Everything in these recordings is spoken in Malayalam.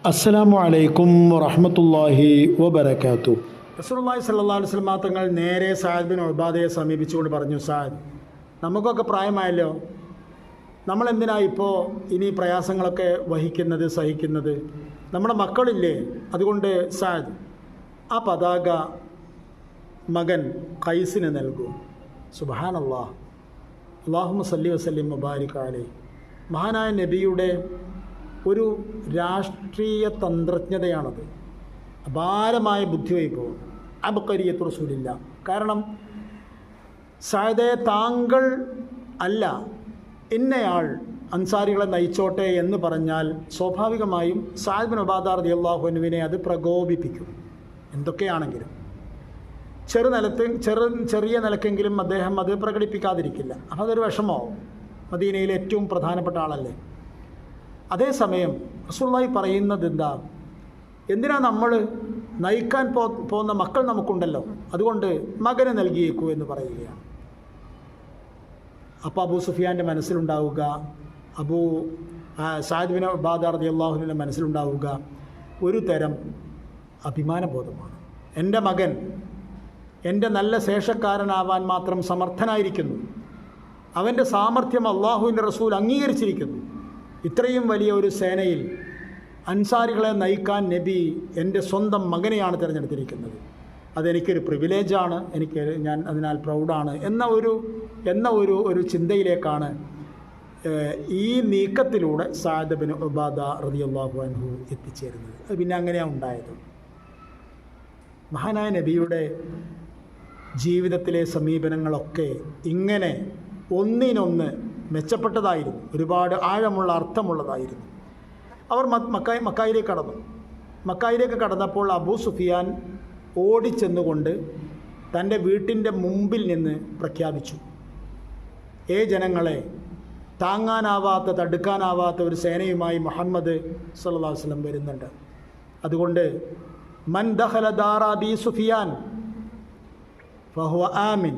അസ്സലാമു അലൈക്കും വറഹ്മത്തുള്ളാഹി വബറകാതുഹു. റസൂലുള്ളാഹി സ്വല്ലല്ലാഹു അലൈഹി വസല്ലം തങ്ങൾ നേരെ സഅദ് ബിൻ ഉബാദയെ സമീപിച്ചുകൊണ്ട് പറഞ്ഞു, സഅദ്, നമുക്കൊക്കെ പ്രായമായല്ലോ, നമ്മളെന്തിനാ ഇപ്പോൾ ഇനി പ്രയാസങ്ങളൊക്കെ വഹിക്കുന്നത്, സഹിക്കുന്നത്? നമ്മുടെ മക്കളില്ലേ? അതുകൊണ്ട് സഅദ്, ആ പതാക മകൻ ഖൈസിന് നൽകൂ. സുബ്ഹാനല്ലാഹ്, അല്ലാഹുമ്മ സല്ലി വസല്ലിം മുബാരിക് അലൈഹി. മഹാനായ നബിയുടെ ഒരു രാഷ്ട്രീയ തന്ത്രജ്ഞതയാണത്. അപാരമായ ബുദ്ധിവൈഭവം, അബ്ഖരിയത്ത് റസൂലില്ല. കാരണം സഅദേ, താങ്കൾ അല്ല ഇന്നയാൾ അൻസാരികളെ നയിച്ചോട്ടെ എന്ന് പറഞ്ഞാൽ സ്വാഭാവികമായും സഅദ് ബിൻ ഉബാദ റളിയല്ലാഹു അൻഹുവിനെ അത് പ്രകോപിപ്പിക്കും. എന്തൊക്കെയാണെങ്കിലും ചെറിയ നിലക്കെങ്കിലും അദ്ദേഹം അത് പ്രകടിപ്പിക്കാതിരിക്കില്ല. അപ്പോൾ അതൊരു വിഷമമാവും. മദീനയിലെ ഏറ്റവും പ്രധാനപ്പെട്ട ആളല്ലേ. അതേസമയം റസൂലുള്ളാഹി പറയുന്നത് എന്താ? എന്തിനാ നമ്മൾ നയിക്കാൻ പോകുന്ന മക്കൾ നമുക്കുണ്ടല്ലോ, അതുകൊണ്ട് മകനെ നൽകിയേക്കൂ എന്ന് പറയുകയാണ്. അപ്പോൾ അബൂ സുഫിയാൻ്റെ മനസ്സിലുണ്ടാവുക, സഅദ് ബിൻ ഉബാദ റളിയല്ലാഹു അൻഹുവിൻ്റെ മനസ്സിലുണ്ടാവുക ഒരു തരം അഭിമാനബോധമാണ്. എൻ്റെ മകൻ എൻ്റെ നല്ല ശേഷക്കാരനാവാൻ മാത്രം സമർത്ഥനായിരിക്കുന്നു, അവൻ്റെ സാമർഥ്യം അള്ളാഹുവിൻ്റെ റസൂൽ അംഗീകരിച്ചിരിക്കുന്നു. ഇത്രയും വലിയ ഒരു സേനയിൽ അൻസാരികളെ നയിക്കാൻ നബി എൻ്റെ സ്വന്തം മകനെയാണ് തിരഞ്ഞെടുത്തിരിക്കുന്നത്. അതെനിക്കൊരു പ്രിവിലേജാണ്, ഞാൻ അതിനാൽ പ്രൗഡാണ് എന്ന ഒരു ചിന്തയിലേക്കാണ് ഈ നീക്കത്തിലൂടെ സഅദ് ബിൻ ഉബാദ റളിയല്ലാഹു അൻഹു എത്തിച്ചേരുന്നത്. അത് പിന്നെ അങ്ങനെയാണ് ഉണ്ടായത്. മഹാനായ നബിയുടെ ജീവിതത്തിലെ സമീപനങ്ങളൊക്കെ ഇങ്ങനെ ഒന്നിനൊന്ന് മെച്ചപ്പെട്ടതായിരുന്നു, ഒരുപാട് ആഴമുള്ള അർത്ഥമുള്ളതായിരുന്നു. അവർ മക്കായിലേക്ക് കടന്നു. മക്കായിലേക്ക് കടന്നപ്പോൾ അബൂ സുഫിയാൻ ഓടിച്ചെന്നുകൊണ്ട് തൻ്റെ വീട്ടിൻ്റെ മുമ്പിൽ നിന്ന് പ്രഖ്യാപിച്ചു, ജനങ്ങളെ, താങ്ങാനാവാത്ത, തടുക്കാനാവാത്ത ഒരു സേനയുമായി മുഹമ്മദ് സല്ലല്ലാഹു അലൈഹി വസല്ലം വരുന്നുണ്ട്. അതുകൊണ്ട് മൻ ദഖല ദാറ അബീ സുഫിയാൻ ഫഹുവ ആമിൻ,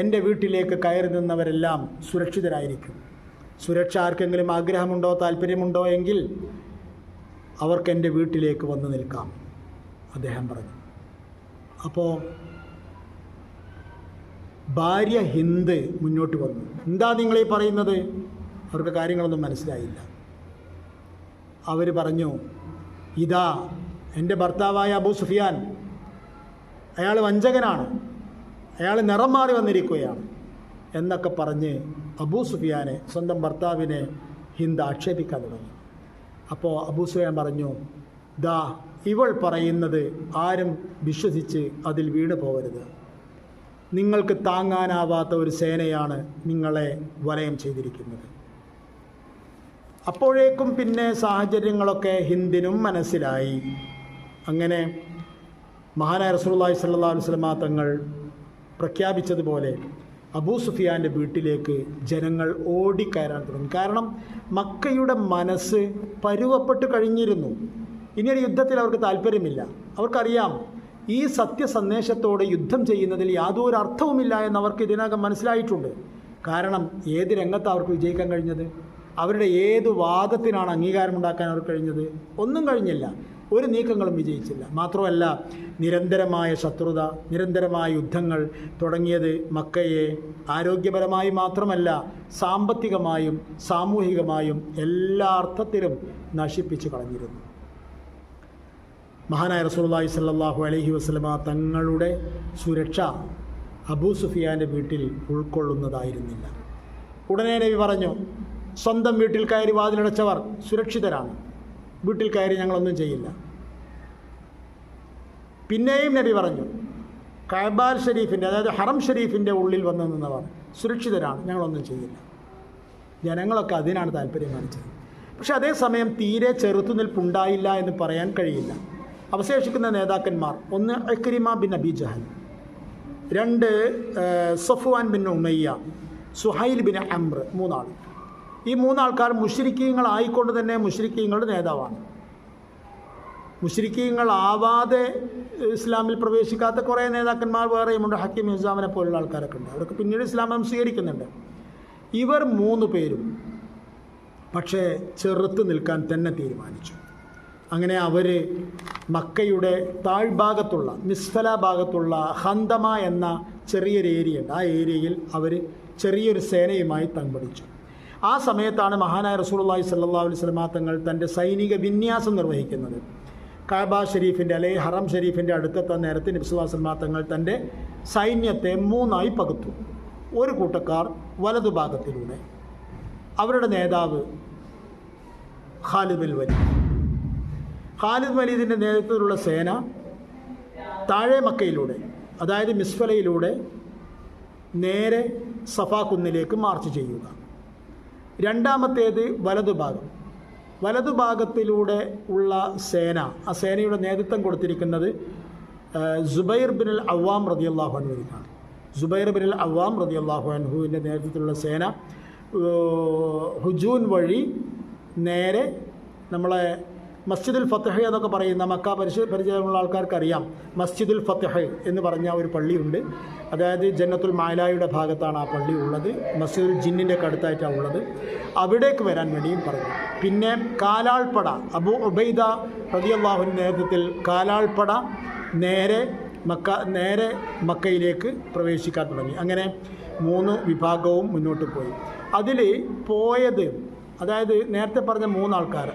എൻ്റെ വീട്ടിലേക്ക് കയറി നിന്നവരെല്ലാം സുരക്ഷിതരായിരിക്കും. സുരക്ഷ ആർക്കെങ്കിലും ആഗ്രഹമുണ്ടോ, താല്പര്യമുണ്ടോ എങ്കിൽ അവർക്ക് എൻ്റെ വീട്ടിലേക്ക് വന്നു നിൽക്കാം, അദ്ദേഹം പറഞ്ഞു. അപ്പോൾ ഭാര്യ ഹിന്ദ് മുന്നോട്ട് വന്നു. എന്താ നിങ്ങളീ പറയുന്നത്? അവർക്ക് കാര്യങ്ങളൊന്നും മനസ്സിലായില്ല. അവർ പറഞ്ഞു, ഇതാ എൻ്റെ ഭർത്താവായ അബൂ സുഫിയാൻ, അയാൾ വഞ്ചകനാണ്, അയാൾ നിറം മാറി വന്നിരിക്കുകയാണ് എന്നൊക്കെ പറഞ്ഞ് അബൂ സുഫിയാനെ, സ്വന്തം ഭർത്താവിനെ ഹിന്ദ് ആക്ഷേപിക്കാൻ തുടങ്ങി. അപ്പോൾ അബൂ സുഫിയാൻ പറഞ്ഞു, ദാ ഇവൾ പറയുന്നത് ആരും വിശ്വസിച്ച് അതിൽ വീണു പോകരുത്. നിങ്ങൾക്ക് താങ്ങാനാവാത്ത ഒരു സേനയാണ് നിങ്ങളെ വലയം ചെയ്തിരിക്കുന്നത്. അപ്പോഴേക്കും പിന്നെ സാഹചര്യങ്ങളൊക്കെ ഹിന്ദിനും മനസ്സിലായി. അങ്ങനെ മഹാനായ റസൂലുള്ളാഹി സ്വല്ലല്ലാഹു അലൈഹി വസല്ലം തങ്ങൾ പ്രഖ്യാപിച്ചതുപോലെ അബൂ സുഫിയാൻ്റെ വീട്ടിലേക്ക് ജനങ്ങൾ ഓടിക്കയറാൻ തുടങ്ങി. കാരണം മക്കയുടെ മനസ്സ് പരുവപ്പെട്ട് കഴിഞ്ഞിരുന്നു. ഇനിയൊരു യുദ്ധത്തിൽ അവർക്ക് താല്പര്യമില്ല. അവർക്കറിയാം ഈ സത്യസന്ദേശത്തോടെ യുദ്ധം ചെയ്യുന്നതിൽ യാതൊരു അർത്ഥവുമില്ല എന്നവർക്ക് ഇതിനകം മനസ്സിലായിട്ടുണ്ട്. കാരണം ഏത് രംഗത്താണ് അവർക്ക് വിജയിക്കാൻ കഴിഞ്ഞത്? അവരുടെ ഏത് വാദത്തിനാണ് അംഗീകാരമുണ്ടാക്കാൻ അവർക്ക് കഴിഞ്ഞത്? ഒന്നും കഴിഞ്ഞില്ല. ഒരു നീക്കങ്ങളും വിജയിച്ചില്ല. മാത്രമല്ല, നിരന്തരമായ ശത്രുത, നിരന്തരമായ യുദ്ധങ്ങൾ തുടങ്ങിയത് മക്കയെ ആരോഗ്യപരമായി മാത്രമല്ല, സാമ്പത്തികമായും സാമൂഹികമായും എല്ലാ അർത്ഥത്തിലും നശിപ്പിച്ചു കളഞ്ഞിരുന്നു. മഹാനായ റസൂലുള്ളാഹി സ്വല്ലല്ലാഹു അലൈഹി വസല്ലമ തങ്ങളുടെ സുരക്ഷ അബൂ സുഫിയാൻ്റെ വീട്ടിൽ ഉൾക്കൊള്ളുന്നതായിരുന്നില്ല. ഉടനെ നബി പറഞ്ഞു, സ്വന്തം വീട്ടിൽ കയറി വാതിലടച്ചവർ സുരക്ഷിതരാണ്, വീട്ടിൽ കയറി ഞങ്ങളൊന്നും ചെയ്യില്ല. പിന്നെയും നബി പറഞ്ഞു, കഅബ ഷരീഫിൻ്റെ, അതായത് ഹറം ഷരീഫിൻ്റെ ഉള്ളിൽ വന്നു നിന്നവർ സുരക്ഷിതരാണ്, ഞങ്ങളൊന്നും ചെയ്യില്ല. ജനങ്ങളൊക്കെ അതിനാണ് താല്പര്യം കാണിച്ചത്. പക്ഷെ അതേസമയം തീരെ ചെറുത്തുനിൽപ്പുണ്ടായില്ല എന്ന് പറയാൻ കഴിയില്ല. അവശേഷിക്കുന്ന നേതാക്കന്മാർ, ഒന്ന് ഇക്രിമ ബിൻ അബി ജഹൽ, രണ്ട് Safwan bin Umayya, Suhail bin Amr, മൂന്നാൾ. ഈ മൂന്നാൾക്കാർ മുശ്രിക്കീങ്ങളായിക്കൊണ്ട് തന്നെ മുശ്രിക്കീങ്ങളുടെ നേതാവാണ്. മുശ്രിക്കീങ്ങളാവാതെ ഇസ്ലാമിൽ പ്രവേശിക്കാത്ത കുറേ നേതാക്കന്മാർ വേറെയുമുണ്ട്. ഹക്കീം ഹിസാമിനെ പോലുള്ള ആൾക്കാരൊക്കെ ഉണ്ട്. അവരൊക്കെ പിന്നീട് ഇസ്ലാം സ്വീകരിക്കുന്നുണ്ട്. ഇവർ 3 പേരും പക്ഷേ ചെറുത്ത് നിൽക്കാൻ തന്നെ തീരുമാനിച്ചു. അങ്ങനെ അവർ മക്കയുടെ താഴ്ഭാഗത്തുള്ള മിസ്ഫല ഭാഗത്തുള്ള ഹന്തമ എന്ന ചെറിയൊരു ഏരിയയുണ്ട്. ആ ഏരിയയിൽ അവർ ചെറിയൊരു സേനയുമായി തമ്പടിച്ചു. ആ സമയത്താണ് മഹാനായ റസൂലുള്ളാഹി സ്വല്ലല്ലാഹു അലൈഹി വസല്ലം തങ്ങൾ തൻ്റെ സൈനിക വിന്യാസം നിർവഹിക്കുന്നത്. കഅബ ഷരീഫിൻ്റെ അല്ലെങ്കിൽ ഹറം ഷരീഫിൻ്റെ അടുത്തെത്ത നേരത്തെ നബി സല്ലല്ലാഹു അലൈഹി വസല്ലം തങ്ങൾ തൻ്റെ സൈന്യത്തെ മൂന്നായി പകുത്തു. ഒരു കൂട്ടക്കാർ വലതുഭാഗത്തിലൂടെ, അവരുടെ നേതാവ് ഖാലിദ് ബിൻ വലീദ്. ഖാലിദ് വലീദിൻ്റെ നേതൃത്വത്തിലുള്ള സേന താഴെ മക്കയിലൂടെ, അതായത് മിസ്ഫലയിലൂടെ നേരെ സഫാ കുന്നിലേക്ക് മാർച്ച് ചെയ്യുക. രണ്ടാമത്തേത് വലതുഭാഗത്തിലൂടെ ഉള്ള സേന, ആ സേനയുടെ നേതൃത്വം കൊടുത്തിരിക്കുന്നത് സുബൈർ ബിൻ അൽ അവ്വാം റളിയല്ലാഹു അൻഹുവിനാണ്. സുബൈർ ബിൻ അൽ അവ്വാം റളിയല്ലാഹു അൻഹുവിൻ്റെ നേതൃത്വത്തിലുള്ള സേന ഹുജൂൻ വഴി നേരെ നമ്മളെ മസ്ജിദുൽ ഫത്തഹ് എന്നൊക്കെ പറയുന്ന മക്ക പരിചയമുള്ള ആൾക്കാർക്കറിയാം. മസ്ജിദുൽ ഫത്തഹ് എന്ന് പറഞ്ഞ ഒരു പള്ളിയുണ്ട്. അതായത് ജന്നത്തുൽ മാലായുടെ ഭാഗത്താണ് ആ പള്ളി ഉള്ളത്. മസ്ജിദുൽ ജിന്നിൻ്റെ ഒക്കെ അടുത്തായിട്ടാണ് ഉള്ളത്. അവിടേക്ക് വരാൻ വേണ്ടിയും പറഞ്ഞു. പിന്നെ കാലാൾപ്പട, അബൂ ഉബൈദ റളിയല്ലാഹുവിൻ്റെ നേതൃത്വത്തിൽ കാലാൾപ്പട നേരെ മക്കയിലേക്ക് പ്രവേശിക്കാൻ തുടങ്ങി. അങ്ങനെ 3 വിഭാഗവും മുന്നോട്ട് പോയി. അതിൽ പോയത്, അതായത് നേരത്തെ പറഞ്ഞ 3 ആൾക്കാർ,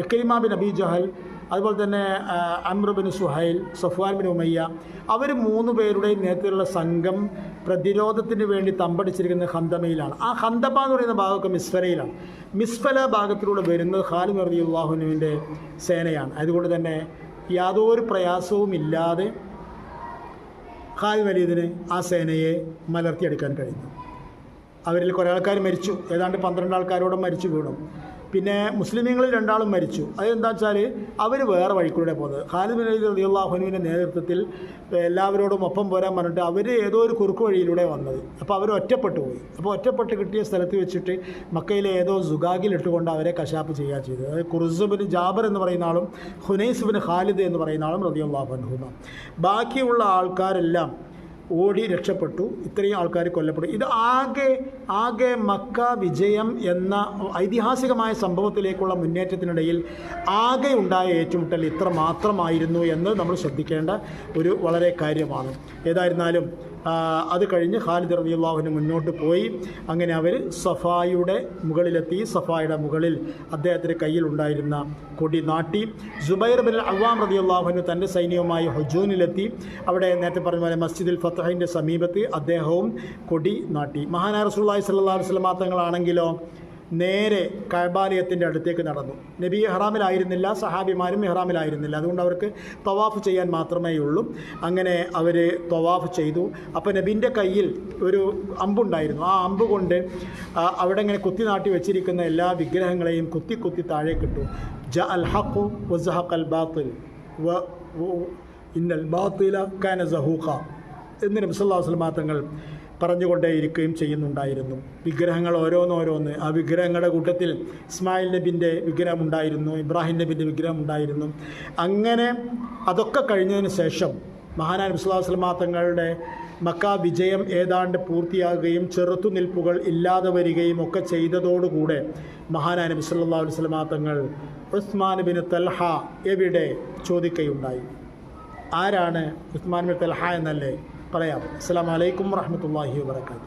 ഇക്രിമ ബിൻ അബീ ജഹൽ, അതുപോലെ തന്നെ Amr bin Suhail, Safwan bin Umayya, അവർ 3 പേരുടെയും നേതൃത്വത്തിലുള്ള സംഘം പ്രതിരോധത്തിന് വേണ്ടി തമ്പടിച്ചിരിക്കുന്നത് ഹന്തമയിലാണ്. ആ ഹന്തമ എന്ന് പറയുന്ന ഭാഗമൊക്കെ മിസ്ഫലയിലാണ്. മിസ്ഫല ഭാഗത്തിലൂടെ വരുന്നത് ഖാലിദ് റളിയല്ലാഹു അൻഹുവിൻ്റെ സേനയാണ്. അതുകൊണ്ട് തന്നെ യാതൊരു പ്രയാസവും ഇല്ലാതെ ഖാലിദ് വലീദിന് ആ സേനയെ മലർത്തിയെടുക്കാൻ കഴിഞ്ഞു. അവരിൽ കുറേ ആൾക്കാർ മരിച്ചു. ഏതാണ്ട് 12 ആൾക്കാരോടും മരിച്ചു വീണു. പിന്നെ മുസ്ലിമീങ്ങളിൽ 2 ആളും മരിച്ചു. അതെന്താ വെച്ചാൽ അവർ വേറെ വഴിക്കൂടെ പോകുന്നത്. ഖാലിദ് ബിൻ വലീദ് റളിയല്ലാഹു അൻഹുവിൻ്റെ നേതൃത്വത്തിൽ എല്ലാവരോടും ഒപ്പം പോരാൻ പറഞ്ഞിട്ട് അവർ ഏതോ ഒരു കുറുക്ക് വഴിയിലൂടെ വന്നത്. അപ്പോൾ അവർ ഒറ്റപ്പെട്ടു പോയി. അപ്പോൾ ഒറ്റപ്പെട്ട് കിട്ടിയ സ്ഥലത്ത് വെച്ചിട്ട് മക്കയിലെ ഏതോ സുഗാഗിലിട്ടുകൊണ്ട് അവരെ കശാപ്പ് ചെയ്യുക ചെയ്തത്. അതായത് ഖുർസ് ബിൻ ജാബർ എന്ന് പറയുന്ന ആളും ഹുനൈസ് ബിൻ ഖാലിദ് എന്ന് പറയുന്ന ആളും റളിയല്ലാഹു അൻഹുമ. ബാക്കിയുള്ള ആൾക്കാരെല്ലാം ഓടി രക്ഷപ്പെട്ടു. ഇത്രയും ആൾക്കാർ കൊല്ലപ്പെട്ടു. ഇത് ആകെ മക്ക വിജയം എന്ന ഐതിഹാസികമായ സംഭവത്തിലേക്കുള്ള മുന്നേറ്റത്തിനിടയിൽ ആകെ ഉണ്ടായ ഏറ്റുമുട്ടൽ ഇത്ര മാത്രമായിരുന്നു എന്ന് നമ്മൾ ശ്രദ്ധിക്കേണ്ട ഒരു വളരെ കാര്യമാണ്. ഏതായിരുന്നാലും അത് കഴിഞ്ഞ് ഖാലിദ് റളിയല്ലാഹു അൻഹു മുന്നോട്ട് പോയി. അങ്ങനെ അവർ സഫായുടെ മുകളിലെത്തി. സഫായുടെ മുകളിൽ അദ്ദേഹത്തിൻ്റെ കയ്യിലുണ്ടായിരുന്ന കൊടി നാട്ടി. സുബൈർ ബിൻ അവ്വാം റളിയല്ലാഹു അൻഹു തൻ്റെ സൈന്യവുമായി ഹുജൂനിലെത്തി. അവിടെ നേരത്തെ പറഞ്ഞ പോലെ മസ്ജിദുൽ ഫത്തഹിൻ്റെ സമീപത്ത് അദ്ദേഹവും കൊടി നാട്ടി. മഹാനായ റസൂലുള്ളാഹി സ്വല്ലല്ലാഹു അലൈഹി വസല്ലം തങ്ങളാണെങ്കിലോ നേരെ കഅബാലയത്തിൻ്റെ അടുത്തേക്ക് നടന്നു. നബി ഇഹ്റാമിലായിരുന്നില്ല, സഹാബിമാരും ഇഹ്റാമിലായിരുന്നില്ല. അതുകൊണ്ട് അവർക്ക് തവാഫ് ചെയ്യാൻ മാത്രമേ ഉള്ളൂ. അങ്ങനെ അവർ തവാഫ് ചെയ്തു. അപ്പോൾ നബിൻ്റെ കയ്യിൽ ഒരു അമ്പുണ്ടായിരുന്നു. ആ അമ്പ് കൊണ്ട് അവിടെ ഇങ്ങനെ കുത്തി നാട്ടി വെച്ചിരിക്കുന്ന എല്ലാ വിഗ്രഹങ്ങളെയും കുത്തി താഴേക്കിട്ടു. ജഅ അൽ ഹഖ് വസഹഖൽ ബാത്തിൽ ഇന്നൽ ബാത്തില കാന സഹൂഖ എന്ന് നബി സല്ലല്ലാഹു അലൈഹി വസല്ലം തങ്ങൾ പറഞ്ഞുകൊണ്ടേയിരിക്കുകയും ചെയ്യുന്നുണ്ടായിരുന്നു. വിഗ്രഹങ്ങൾ ഓരോന്നോരോന്ന്, ആ വിഗ്രഹങ്ങളുടെ കൂട്ടത്തിൽ ഇസ്മായിൽ നബിൻ്റെ വിഗ്രഹമുണ്ടായിരുന്നു, ഇബ്രാഹിം നബിൻ്റെ വിഗ്രഹമുണ്ടായിരുന്നു. അങ്ങനെ അതൊക്കെ കഴിഞ്ഞതിന് ശേഷം മഹാനായ നബി സല്ലല്ലാഹു അലൈഹി വസല്ലം തങ്ങളുടെ മക്ക വിജയം ഏതാണ്ട് പൂർത്തിയാകുകയും ചെറുത്തുനിൽപ്പുകൾ ഇല്ലാതെ വരികയും ഒക്കെ ചെയ്തതോടുകൂടെ മഹാനായ നബി സല്ലല്ലാഹു അലൈഹി വസല്ലം തങ്ങൾ ഉസ്മാൻ ബിൻ തൽഹ എവിടെ ചോദിക്കുകയുണ്ടായി. ആരാണ് ഉസ്മാൻ ബിൻ തൽഹ എന്നല്ലേ പറയാം. അസ്സലാമു അലൈക്കും വറഹ്മത്തുള്ളാഹി വബറകാതുഹു.